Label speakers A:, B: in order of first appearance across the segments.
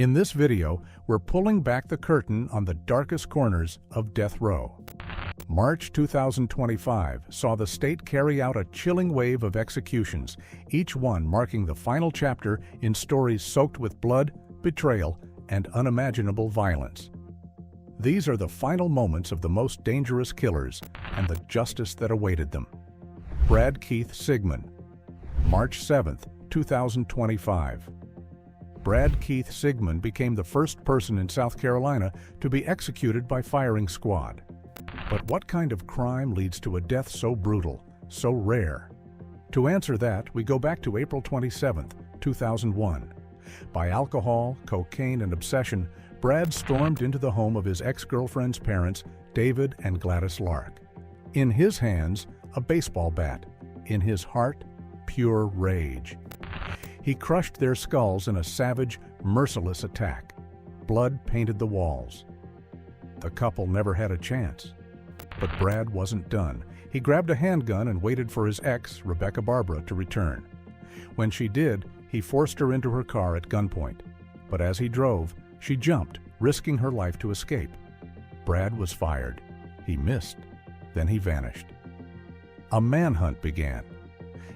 A: In this video, we're pulling back the curtain on the darkest corners of death row. March 2025 saw the state carry out a chilling wave of executions, each one marking the final chapter in stories soaked with blood, betrayal, and unimaginable violence. These are the final moments of the most dangerous killers and the justice that awaited them. Brad Keith Sigman, March 7, 2025. Brad Keith Sigman became the first person in South Carolina to be executed by firing squad. But what kind of crime leads to a death so brutal, so rare? To answer that, we go back to April 27, 2001. By alcohol, cocaine, and obsession, Brad stormed into the home of his ex-girlfriend's parents, David and Gladys Lark. In his hands, a baseball bat. In his heart, pure rage. He crushed their skulls in a savage, merciless attack. Blood painted the walls. The couple never had a chance. But Brad wasn't done. He grabbed a handgun and waited for his ex, Rebecca Barbara, to return. When she did, he forced her into her car at gunpoint. But as he drove, she jumped, risking her life to escape. Brad was fired. He missed. Then he vanished. A manhunt began.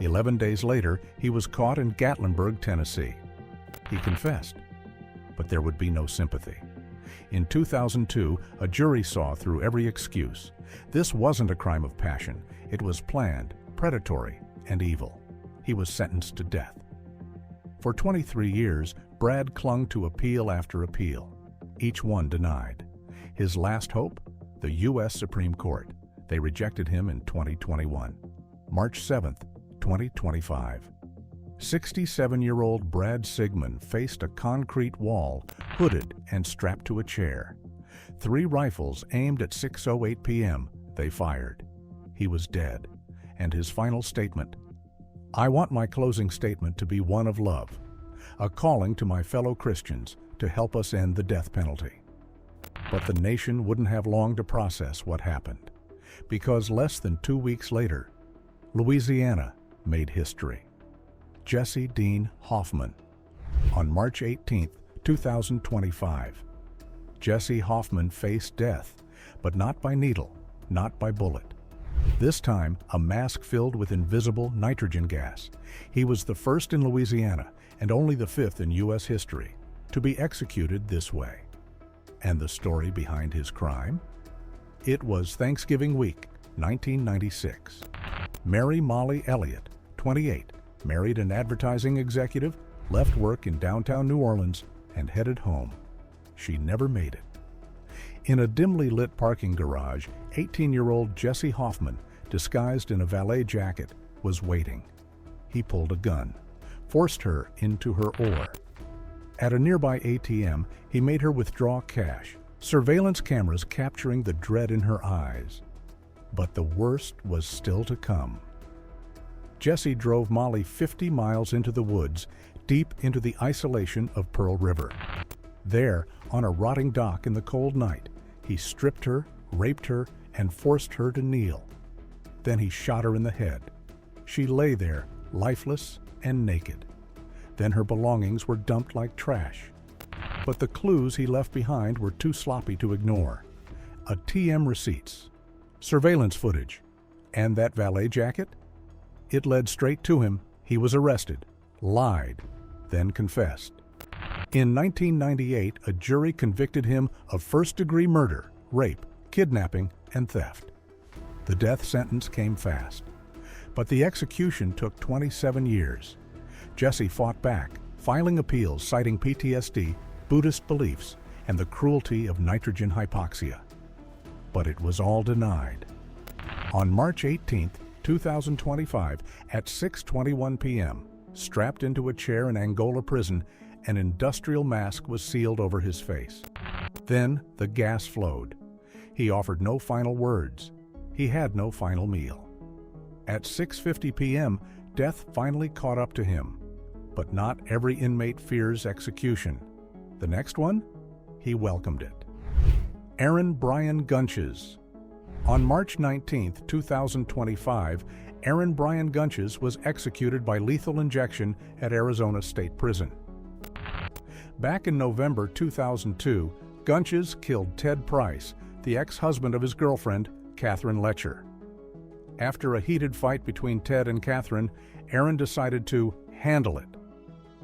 A: 11 days later, he was caught in Gatlinburg, Tennessee. He confessed, but there would be no sympathy. In 2002, a jury saw through every excuse. This wasn't a crime of passion. It was planned, predatory, and evil. He was sentenced to death. For 23 years, Brad clung to appeal after appeal, each one denied. His last hope? The U.S. Supreme Court. They rejected him in 2021. March 7th, 2025. 67-year-old Brad Sigman faced a concrete wall, hooded and strapped to a chair. 3 rifles aimed at 6:08 p.m. They fired. He was dead. And his final statement: "I want my closing statement to be one of love, a calling to my fellow Christians to help us end the death penalty." But the nation wouldn't have long to process what happened, because less than 2 weeks later, Louisiana made history. Jesse Dean Hoffman. On March 18, 2025, Jesse Hoffman faced death, but not by needle, not by bullet. This time, a mask filled with invisible nitrogen gas. He was the first in Louisiana, and only the 5th in U.S. history, to be executed this way. And the story behind his crime? It was Thanksgiving week, 1996. Mary Molly Elliott, 28, married an advertising executive, left work in downtown New Orleans, and headed home. She never made it. In a dimly lit parking garage, 18-year-old Jesse Hoffman, disguised in a valet jacket, was waiting. He pulled a gun, forced her into her oar. At a nearby ATM, he made her withdraw cash, surveillance cameras capturing the dread in her eyes. But the worst was still to come. Jesse drove Molly 50 miles into the woods, deep into the isolation of Pearl River. There, on a rotting dock in the cold night, he stripped her, raped her, and forced her to kneel. Then he shot her in the head. She lay there, lifeless and naked. Then her belongings were dumped like trash. But the clues he left behind were too sloppy to ignore. ATM receipts, surveillance footage, and that valet jacket? It led straight to him. He was arrested, lied, then confessed. In 1998, a jury convicted him of first-degree murder, rape, kidnapping, and theft. The death sentence came fast. But the execution took 27 years. Jesse fought back, filing appeals citing PTSD, Buddhist beliefs, and the cruelty of nitrogen hypoxia. But it was all denied. On March 18, 2025, at 6:21 p.m., strapped into a chair in Angola prison, an industrial mask was sealed over his face. Then the gas flowed. He offered no final words. He had no final meal. At 6:50 p.m., death finally caught up to him. But not every inmate fears execution. The next one? He welcomed it. Aaron Brian Gunches. On March 19, 2025, Aaron Brian Gunches was executed by lethal injection at Arizona State Prison. Back in November 2002, Gunches killed Ted Price, the ex-husband of his girlfriend, Catherine Letcher. After a heated fight between Ted and Catherine, Aaron decided to handle it.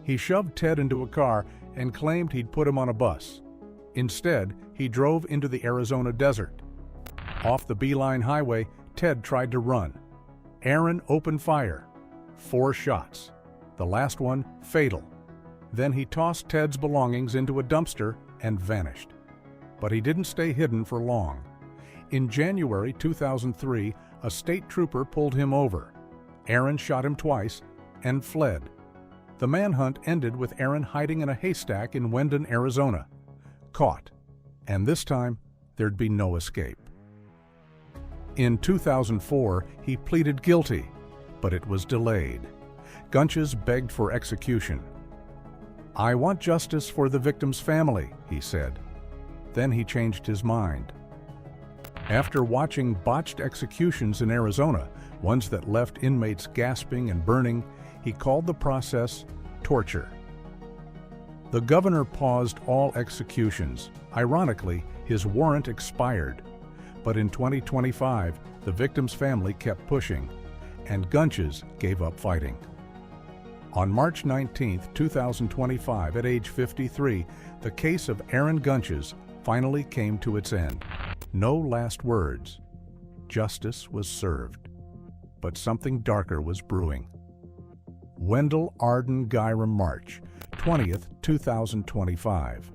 A: He shoved Ted into a car and claimed he'd put him on a bus. Instead, he drove into the Arizona desert. Off the Beeline Highway, Ted tried to run. Aaron opened fire. 4 shots. The last one fatal. Then he tossed Ted's belongings into a dumpster and vanished. But he didn't stay hidden for long. In January 2003, a state trooper pulled him over. Aaron shot him twice and fled. The manhunt ended with Aaron hiding in a haystack in Wendell, Arizona. Caught. And this time, there'd be no escape. In 2004, he pleaded guilty, but it was delayed. Gunches begged for execution. "I want justice for the victim's family," he said. Then he changed his mind. After watching botched executions in Arizona, ones that left inmates gasping and burning, he called the process torture. The governor paused all executions. Ironically, his warrant expired. But in 2025, the victim's family kept pushing, and Gunches gave up fighting. On March 19, 2025, at age 53, the case of Aaron Gunches finally came to its end. No last words. Justice was served. But something darker was brewing. Wendell Ardan Guyram March, 20th, 2025.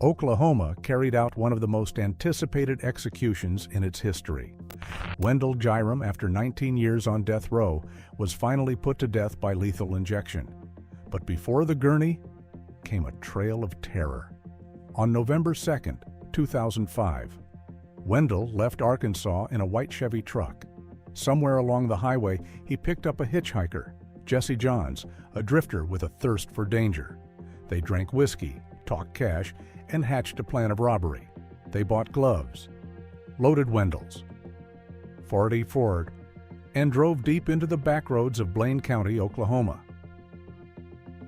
A: Oklahoma carried out one of the most anticipated executions in its history. Wendell Guyram, after 19 years on death row, was finally put to death by lethal injection. But before the gurney came a trail of terror. On November 2nd, 2005, Wendell left Arkansas in a white Chevy truck. Somewhere along the highway, he picked up a hitchhiker, Jesse Johns, a drifter with a thirst for danger. They drank whiskey, talked cash, and hatched a plan of robbery. They bought gloves, loaded Wendell's .40 Ford, and drove deep into the back roads of Blaine County, Oklahoma.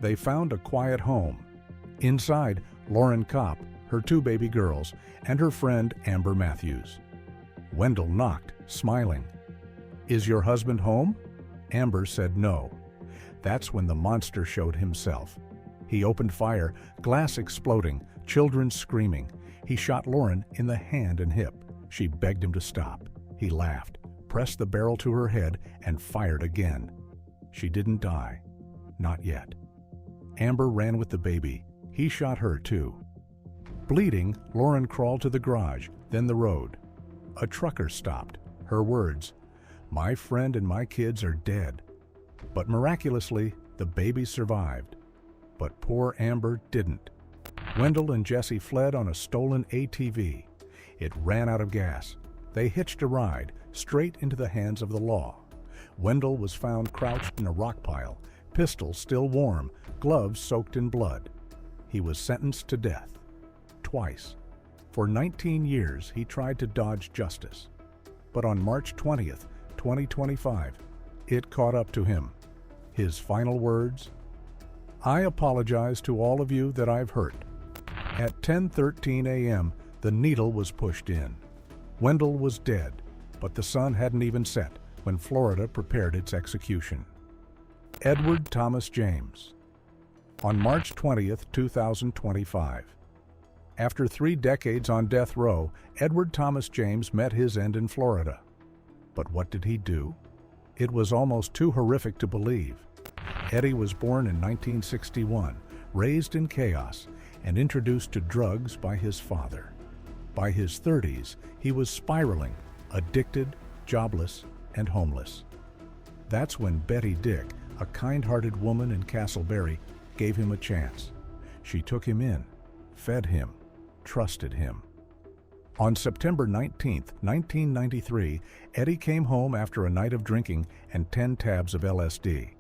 A: They found a quiet home. Inside, Lauren Kopp, her 2 baby girls, and her friend Amber Matthews. Wendell knocked, smiling. "Is your husband home?" Amber said no. That's when the monster showed himself. He opened fire, glass exploding, children screaming. He shot Lauren in the hand and hip. She begged him to stop. He laughed, pressed the barrel to her head, and fired again. She didn't die. Not yet. Amber ran with the baby. He shot her too. Bleeding, Lauren crawled to the garage, then the road. A trucker stopped. Her words, "My friend and my kids are dead." But miraculously, the baby survived. But poor Amber didn't. Wendell and Jesse fled on a stolen ATV. It ran out of gas. They hitched a ride, straight into the hands of the law. Wendell was found crouched in a rock pile, pistol still warm, gloves soaked in blood. He was sentenced to death. Twice. For 19 years, he tried to dodge justice. But on March 20th, 2025, it caught up to him. His final words, "I apologize to all of you that I've hurt." At 10:13 a.m., the needle was pushed in. Wendell was dead, but the sun hadn't even set when Florida prepared its execution. Edward Thomas James. On March 20th, 2025. After 3 decades on death row, Edward Thomas James met his end in Florida. But what did he do? It was almost too horrific to believe. Eddie was born in 1961, raised in chaos, and introduced to drugs by his father. By his 30s, he was spiraling, addicted, jobless, and homeless. That's when Betty Dick, a kind-hearted woman in Castleberry, gave him a chance. She took him in, fed him, trusted him. On September 19, 1993, Eddie came home after a night of drinking and 10 tabs of LSD.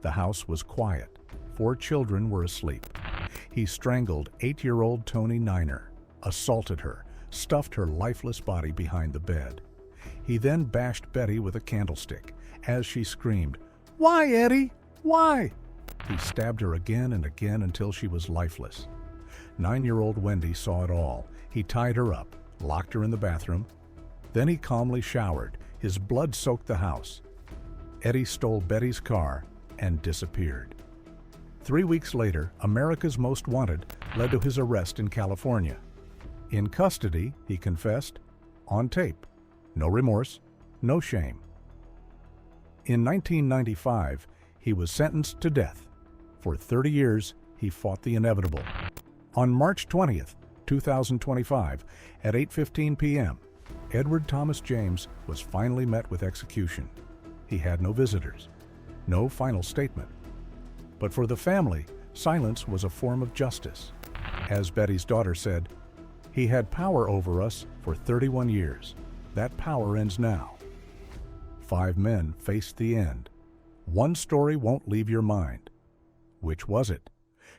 A: The house was quiet. 4 children were asleep. He strangled 8-year-old Toni Niner, assaulted her, stuffed her lifeless body behind the bed. He then bashed Betty with a candlestick as she screamed, "Why, Eddie? Why?" He stabbed her again and again until she was lifeless. 9-year-old Wendy saw it all. He tied her up, locked her in the bathroom. Then he calmly showered. His blood soaked the house. Eddie stole Betty's car and disappeared. 3 weeks later, America's Most Wanted led to his arrest in California. In custody, he confessed, on tape. No remorse, no shame. In 1995, he was sentenced to death. For 30 years, he fought the inevitable. On March 20th, 2025, at 8:15 p.m., Edward Thomas James was finally met with execution. He had no visitors, no final statement. But for the family, silence was a form of justice. As Betty's daughter said, "He had power over us for 31 years. That power ends now." 5 men faced the end. One story won't leave your mind. Which was it?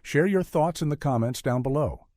A: Share your thoughts in the comments down below.